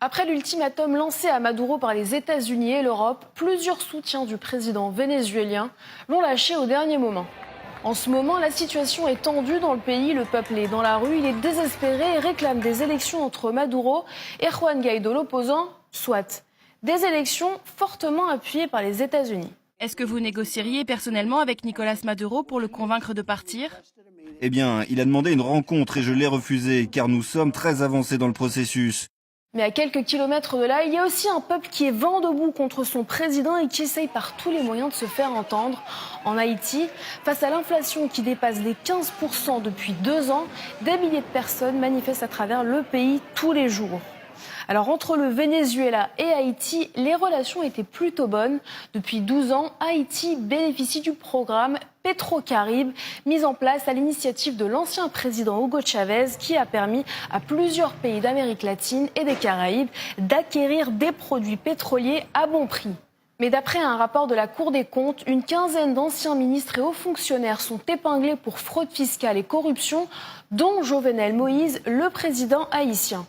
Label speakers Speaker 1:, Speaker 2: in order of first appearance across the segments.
Speaker 1: Après l'ultimatum lancé à Maduro par les États-Unis et l'Europe, plusieurs soutiens du président vénézuélien l'ont lâché au dernier moment. En ce moment, la situation est tendue dans le pays, le peuple est dans la rue, il est désespéré et réclame des élections entre Maduro et Juan Guaidó, l'opposant, soit des élections fortement appuyées par les États-Unis.
Speaker 2: Est-ce que vous négocieriez personnellement avec Nicolas Maduro pour le convaincre de partir ?
Speaker 3: Eh bien, il a demandé une rencontre et je l'ai refusée, car nous sommes très avancés dans le processus.
Speaker 1: Mais à quelques kilomètres de là, il y a aussi un peuple qui est vent debout contre son président et qui essaye par tous les moyens de se faire entendre. En Haïti, face à l'inflation qui dépasse les 15% depuis 2 ans, des milliers de personnes manifestent à travers le pays tous les jours. Alors entre le Venezuela et Haïti, les relations étaient plutôt bonnes. Depuis 12 ans, Haïti bénéficie du programme Petro-Caribe, mis en place à l'initiative de l'ancien président Hugo Chavez, qui a permis à plusieurs pays d'Amérique latine et des Caraïbes d'acquérir des produits pétroliers à bon prix. Mais d'après un rapport de la Cour des comptes, une quinzaine d'anciens ministres et hauts fonctionnaires sont épinglés pour fraude fiscale et corruption, dont Jovenel Moïse, le président haïtien.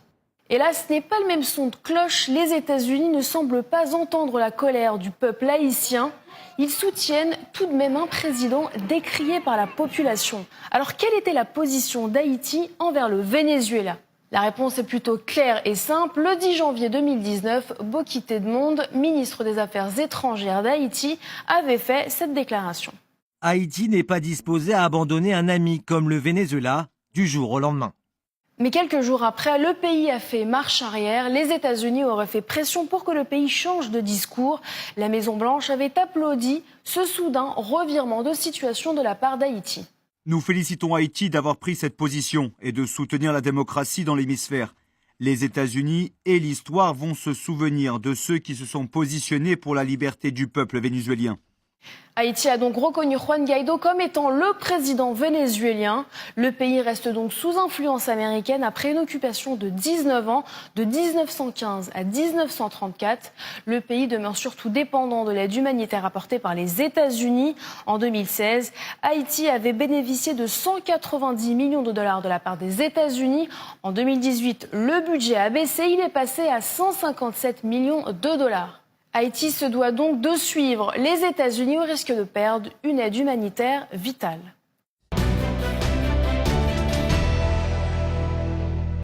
Speaker 1: Et là, ce n'est pas le même son de cloche. Les États-Unis ne semblent pas entendre la colère du peuple haïtien. Ils soutiennent tout de même un président décrié par la population. Alors, quelle était la position d'Haïti envers le Venezuela ? La réponse est plutôt claire et simple. Le 10 janvier 2019, Bokite Edmond, ministre des Affaires étrangères d'Haïti, avait fait cette déclaration.
Speaker 4: Haïti n'est pas disposé à abandonner un ami comme le Venezuela du jour au lendemain.
Speaker 1: Mais quelques jours après, le pays a fait marche arrière. Les États-Unis auraient fait pression pour que le pays change de discours. La Maison-Blanche avait applaudi ce soudain revirement de situation de la part d'Haïti.
Speaker 5: Nous félicitons Haïti d'avoir pris cette position et de soutenir la démocratie dans l'hémisphère. Les États-Unis et l'histoire vont se souvenir de ceux qui se sont positionnés pour la liberté du peuple vénézuélien.
Speaker 1: Haïti a donc reconnu Juan Guaidó comme étant le président vénézuélien. Le pays reste donc sous influence américaine après une occupation de 19 ans, de 1915 à 1934. Le pays demeure surtout dépendant de l'aide humanitaire apportée par les États-Unis. En 2016, Haïti avait bénéficié de 190 millions de dollars de la part des États-Unis. En 2018, le budget a baissé, il est passé à 157 millions de dollars. Haïti se doit donc de suivre les États-Unis au risque de perdre une aide humanitaire vitale.